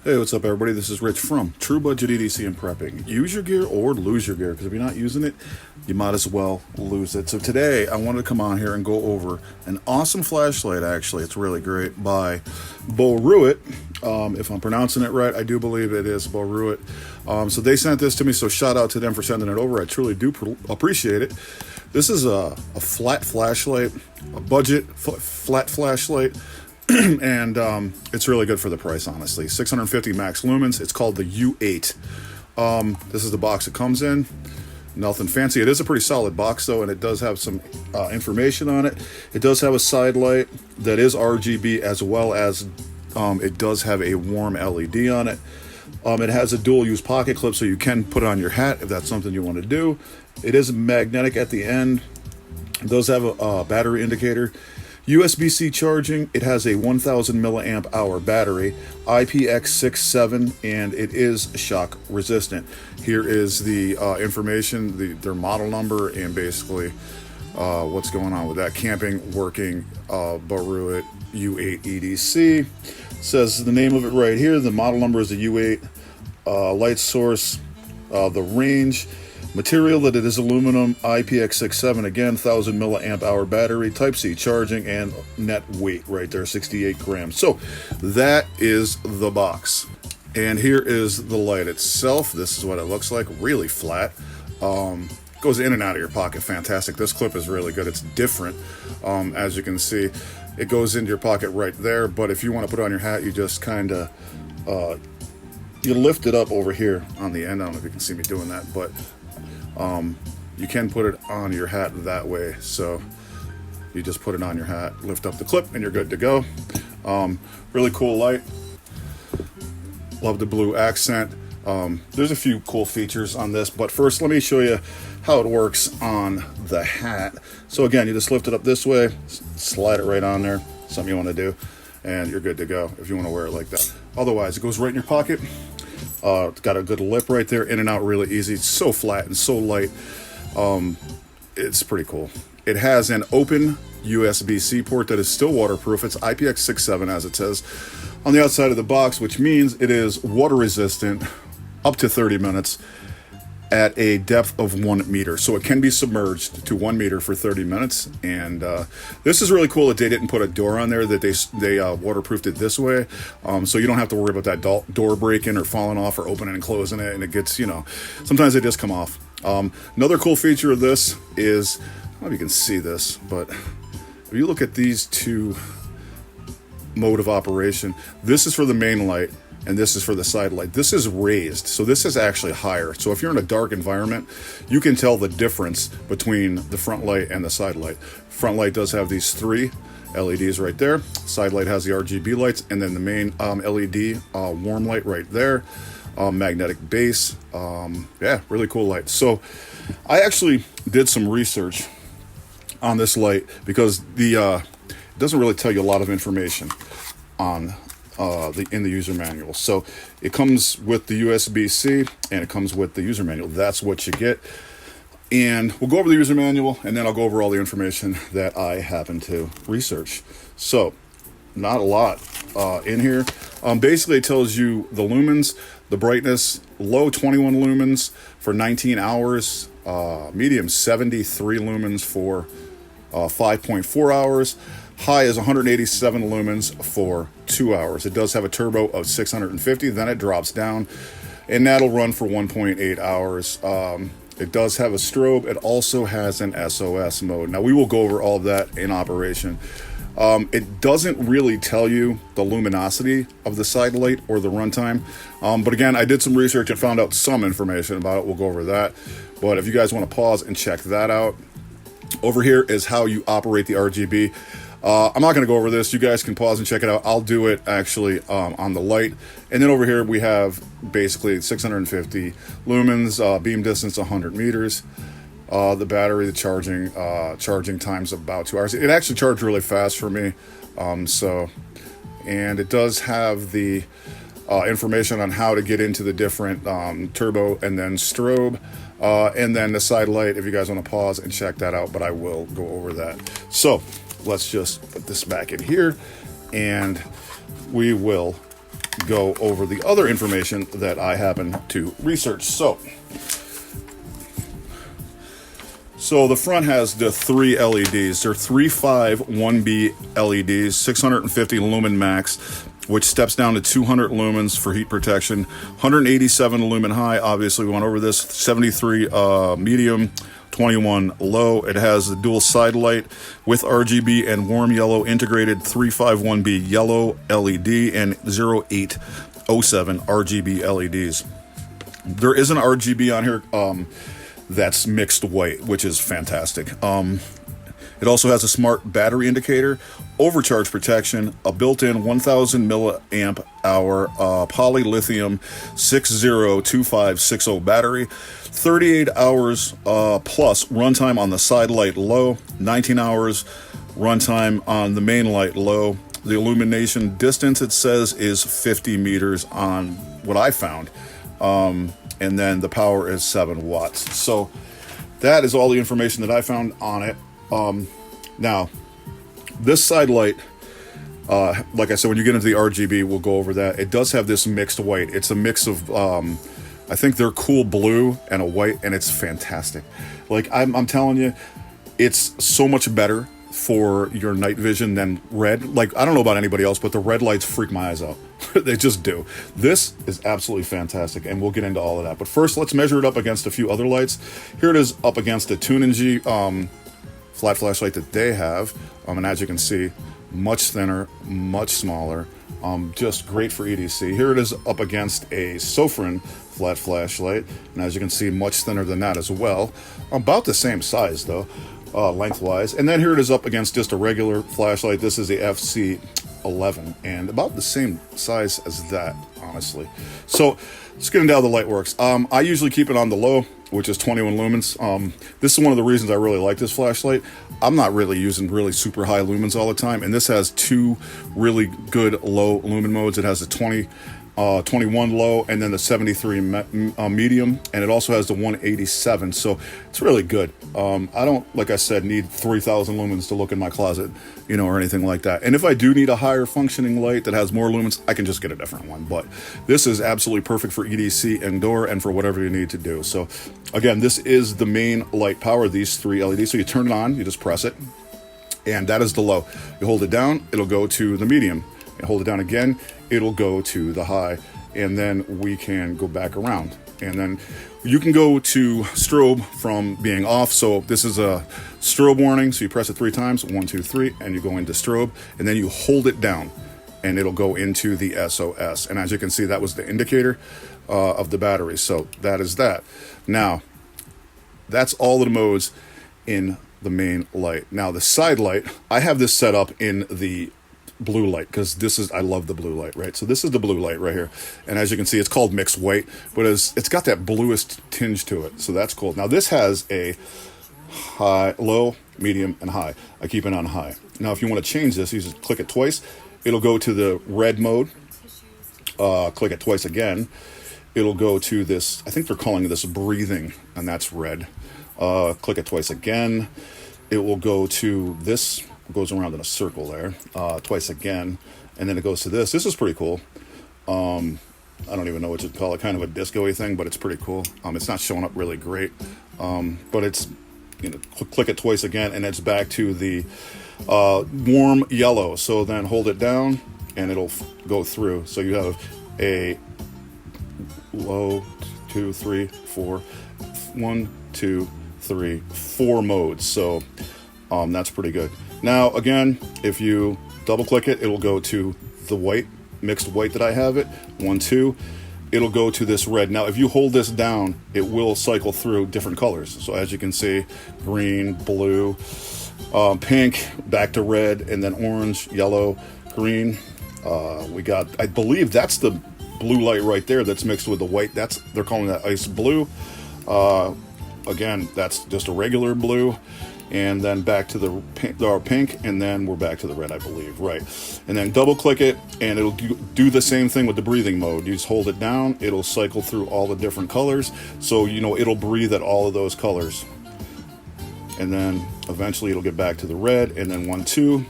Hey, what's up, everybody? This is Rich from True Budget EDC and Prepping. Use your gear or lose your gear, because if you're not using it, you might as well lose it. So today, I wanted to come on here and go over an awesome flashlight, actually. It's really great, by Boruit. If I'm pronouncing it right, I do believe it is Boruit. So they sent this to me, so shout out to them for sending it over. I truly do appreciate it. This is a flat flashlight, a budget flat flashlight. And it's really good for the price, honestly. 650 max lumens. It's called the U8. This is the box it comes in. Nothing fancy. It is a pretty solid box, though, and it does have some information on it. It does have a side light that is RGB, as well as it does have a warm LED on it. It has a dual-use pocket clip, so you can put it on your hat if that's something you want to do. It is magnetic at the end. It does have a battery indicator. USB-C charging. It has a 1000 milliamp hour battery, IPX67, and it is shock resistant. Here is the information, their model number, and basically what's going on with that. Camping, working, Boruit U8 EDC. It says the name of it right here. The model number is the U8. Light source, the range. Material that it is aluminum, IPX67, again, 1000 milliamp hour battery, Type-C charging, and net weight right there, 68 grams. So that is the box. And here is the light itself. This is what it looks like, really flat. Goes in and out of your pocket, fantastic. This clip is really good. It's different, as you can see. It goes into your pocket right there, but if you want to put it on your hat, you just kind of, you lift it up over here on the end. I don't know if you can see me doing that, but you can put it on your hat that way. So you just put it on your hat, lift up the clip, and you're good to go. Really cool light. Love the blue accent. There's a few cool features on this, but first let me show you how it works on the hat. So again, you just lift it up this way, slide it right on there, something you want to do, and you're good to go if you want to wear it like that. Otherwise, it goes right in your pocket. It's got a good lip right there, in and out really easy. It's so flat and so light. It's pretty cool. It has an open USB-C port that is still waterproof. It's IPX67, as it says on the outside of the box, which means it is water resistant up to 30 minutes at a depth of 1 meter. So it can be submerged to 1 meter for 30 minutes. And this is really cool that they didn't put a door on there, that they waterproofed it this way. So you don't have to worry about that door breaking or falling off or opening and closing it. And it gets, sometimes they just come off. Another cool feature of this is, I don't know if you can see this, but if you look at these two mode of operation, this is for the main light, and this is for the side light. This is raised, so this is actually higher. So if you're in a dark environment, you can tell the difference between the front light and the side light. Front light does have these 3 LEDs right there. Side light has the RGB lights, and then the main LED warm light right there. Magnetic base. Yeah, really cool light. So I actually did some research on this light, because it doesn't really tell you a lot of information on in the user manual. So it comes with the USB-C and it comes with the user manual. That's what you get. And we'll go over the user manual, and then I'll go over all the information that I happen to research. So not a lot in here. Basically it tells you the lumens, the brightness, low 21 lumens for 19 hours, medium 73 lumens for 5.4 hours. High is 187 lumens for 2 hours. It does have a turbo of 650, then it drops down, and that'll run for 1.8 hours. It does have a strobe. It also has an SOS mode. Now, we will go over all of that in operation. It doesn't really tell you the luminosity of the side light or the runtime. But again, I did some research and found out some information about it. We'll go over that. But if you guys want to pause and check that out, over here is how you operate the RGB. I'm not going to go over this. You guys can pause and check it out. I'll do it actually on the light. And then over here we have basically 650 lumens, beam distance 100 meters. The battery, the charging time's about 2 hours. It actually charged really fast for me. And it does have the information on how to get into the different turbo and then strobe. And then the side light, if you guys want to pause and check that out, but I will go over that. So let's just put this back in here, and we will go over the other information that I happen to research. So the front has the 3 LEDs. They're 351B LEDs, 650 lumen max, which steps down to 200 lumens for heat protection, 187 lumen high. Obviously, we went over this. 73 medium, 21 low. It has a dual side light with RGB and warm yellow integrated 351B yellow LED and 0807 RGB LEDs. There is an RGB on here that's mixed white, which is fantastic. It also has a smart battery indicator, overcharge protection, a built-in 1000 milliamp hour poly-lithium 602560 battery, 38 hours plus runtime on the side light low, 19 hours runtime on the main light low. The illumination distance, it says, is 50 meters on what I found. And then the power is 7 watts. So that is all the information that I found on it. Now, this side light, like I said, when you get into the RGB, we'll go over that. It does have this mixed white. It's a mix of, I think they're cool blue and a white, and it's fantastic. Like, I'm telling you, it's so much better for your night vision than red. Like, I don't know about anybody else, but the red lights freak my eyes out. They just do. This is absolutely fantastic, and we'll get into all of that. But first, let's measure it up against a few other lights. Here it is up against the Tuning-G flat flashlight that they have. And as you can see, much thinner, much smaller, just great for EDC. Here it is up against a Sofrin flat flashlight, and as you can see, much thinner than that as well. About the same size though, lengthwise. And then here it is up against just a regular flashlight. This is the FC11, and about the same size as that, honestly. So let's get into how the light works. I usually keep it on the low, which is 21 lumens. This is one of the reasons I really like this flashlight. I'm not really using really super high lumens all the time, and this has 2 really good low lumen modes. It has a 21 low, and then the 73 medium, and it also has the 187, so it's really good. I don't, like I said, need 3,000 lumens to look in my closet, you know, or anything like that. And if I do need a higher functioning light that has more lumens, I can just get a different one. But this is absolutely perfect for EDC indoor and for whatever you need to do. So again, this is the main light power, these 3 LEDs. So you turn it on, you just press it, and that is the low. You hold it down, it'll go to the medium. You hold it down again, it'll go to the high, and then we can go back around. And then you can go to strobe from being off. So this is a strobe warning. So you press it 3 times, 1, 2, 3, and you go into strobe, and then you hold it down, and it'll go into the SOS. And as you can see, that was the indicator of the battery. So that is that. Now, that's all of the modes in the main light. Now the side light, I have this set up in the blue light because this is, I love the blue light, right? So this is the blue light right here, and as you can see, it's called mixed white, but it's got that bluest tinge to it, so that's cool. Now this has a high, low, medium, and high. I keep it on high. Now if you want to change this, you just click it twice, it'll go to the red mode. Click it twice again, it'll go to this, I think they're calling this breathing, and that's red. Click it twice again, it will go to this, goes around in a circle there, twice again, and then it goes to this. This is pretty cool. I don't even know what you'd call it, kind of a disco-y thing, but it's pretty cool. It's not showing up really great, but it's, you know, click it twice again, and it's back to the warm yellow. So then hold it down, and it'll go through. So you have a low, 2, 3, 4, 1, 2, 3, 4 modes. So that's pretty good. Now, again, if you double click it, it'll go to the white, mixed white that I have it, 1, 2. It'll go to this red. Now, if you hold this down, it will cycle through different colors. So as you can see, green, blue, pink, back to red, and then orange, yellow, green. We got, I believe that's the blue light right there that's mixed with the white. They're calling that ice blue. Again, that's just a regular blue. And then back to the pink, and then we're back to the red, I believe, right? And then double click it, and it'll do the same thing with the breathing mode. You just hold it down, it'll cycle through all the different colors, so you know it'll breathe at all of those colors. And then eventually it'll get back to the red, and then 1, 2,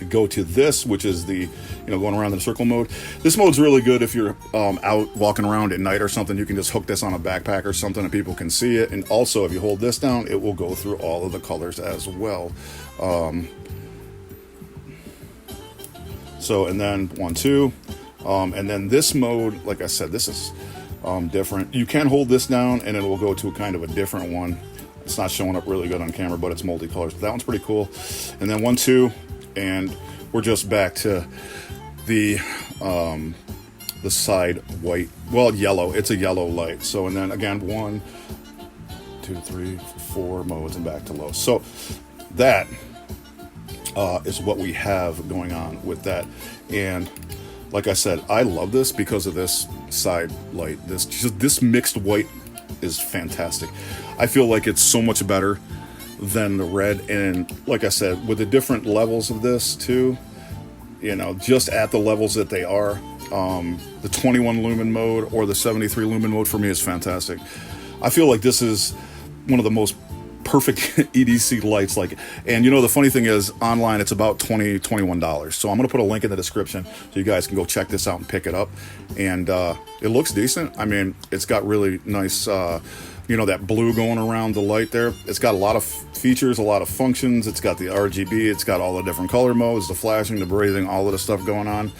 go to this, which is the, going around in the circle mode. This mode's really good if you're out walking around at night or something. You can just hook this on a backpack or something and people can see it. And also, if you hold this down, it will go through all of the colors as well. So, and then 1, 2, and then this mode, like I said, this is different. You can hold this down and it will go to kind of a different one. It's not showing up really good on camera, but it's multicolors. That one's pretty cool. And then 1, 2, and we're just back to the side white, well, yellow. It's a yellow light. So, and then again, 1, 2, 3, 4 modes and back to low. So that is what we have going on with that. And like I said, I love this because of this side light. This mixed white is fantastic. I feel like it's so much better than the red. And like I said, with the different levels of this too, just at the levels that they are, the 21 lumen mode or the 73 lumen mode for me is fantastic. I feel like this is one of the most perfect EDC lights. And the funny thing is, online it's about $21. So I'm going to put a link in the description so you guys can go check this out and pick it up. And it looks decent. I mean, it's got really nice, that blue going around the light there. It's got a lot of features, a lot of functions. It's got the RGB. It's got all the different color modes, the flashing, the breathing, all of the stuff going on.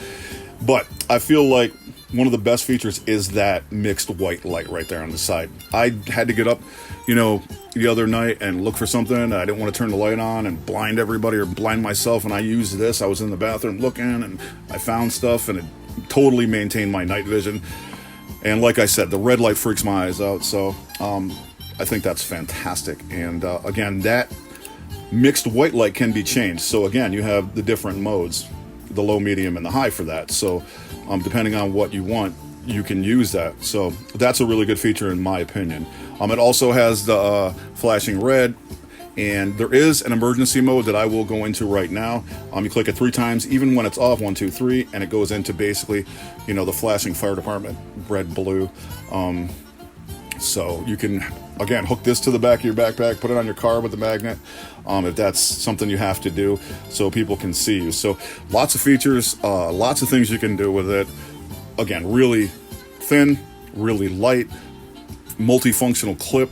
But I feel like one of the best features is that mixed white light right there on the side. I had to get up, the other night and look for something. I didn't want to turn the light on and blind everybody or blind myself. And I used this. I was in the bathroom looking and I found stuff and it totally maintained my night vision. And like I said, the red light freaks my eyes out. So I think that's fantastic. And again, that mixed white light can be changed. So again, you have the different modes, the low, medium, and the high for that. So depending on what you want, you can use that. So that's a really good feature in my opinion. It also has the flashing red, and there is an emergency mode that I will go into right now. You click it 3 times, even when it's off, 1, 2, 3, and it goes into basically, the flashing fire department, red, blue. So you can, again, hook this to the back of your backpack, put it on your car with the magnet, if that's something you have to do, so people can see you. So lots of features, lots of things you can do with it. Again, really thin, really light, multifunctional clip.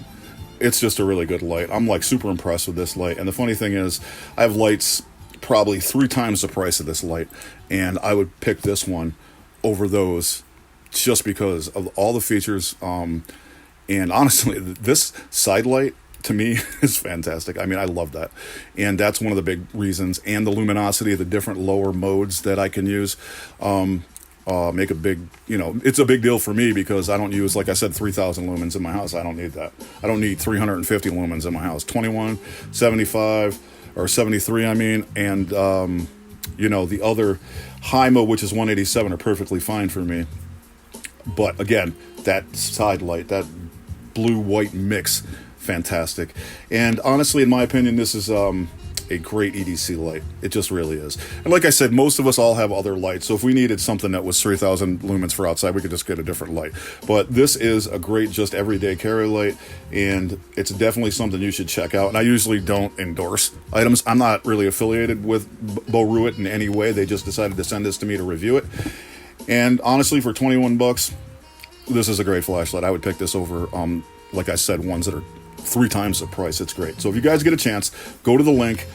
It's just a really good light. I'm like super impressed with this light. And the funny thing is, I have lights probably 3 times the price of this light, and I would pick this one over those just because of all the features. And honestly, this side light to me is fantastic. I mean, I love that. And that's one of the big reasons. And the luminosity of the different lower modes that I can use make a big, it's a big deal for me because I don't use, like I said, 3,000 lumens in my house. I don't need that. I don't need 350 lumens in my house. 21, 75, or 73, I mean, and, the other high mode, which is 187, are perfectly fine for me. But again, that side light, that blue-white mix, fantastic. And honestly, in my opinion, this is a great EDC light. It just really is. And like I said, most of us all have other lights. So if we needed something that was 3,000 lumens for outside, we could just get a different light. But this is a great, just everyday carry light. And it's definitely something you should check out. And I usually don't endorse items. I'm not really affiliated with Boruit in any way. They just decided to send this to me to review it. And honestly, for 21 bucks, this is a great flashlight. I would pick this over, like I said, ones that are 3 times the price. It's great. So if you guys get a chance, go to the link,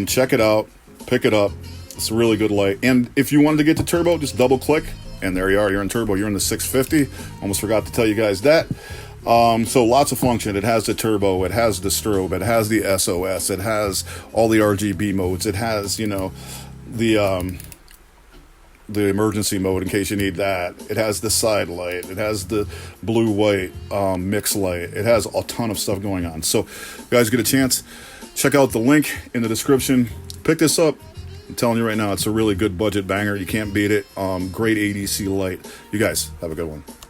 check it out, pick it up. It's a really good light. And if you wanted to get to turbo, just double click, and there you are. You're in turbo. You're in the 650. Almost forgot to tell you guys that. So lots of function. It has the turbo. It has the strobe. It has the SOS. It has all the RGB modes. It has, the emergency mode in case you need that. It has the side light. It has the blue-white mix light. It has a ton of stuff going on. So if you guys get a chance, check out the link in the description. Pick this up. I'm telling you right now, it's a really good budget banger. You can't beat it. Great ADC light. You guys have a good one.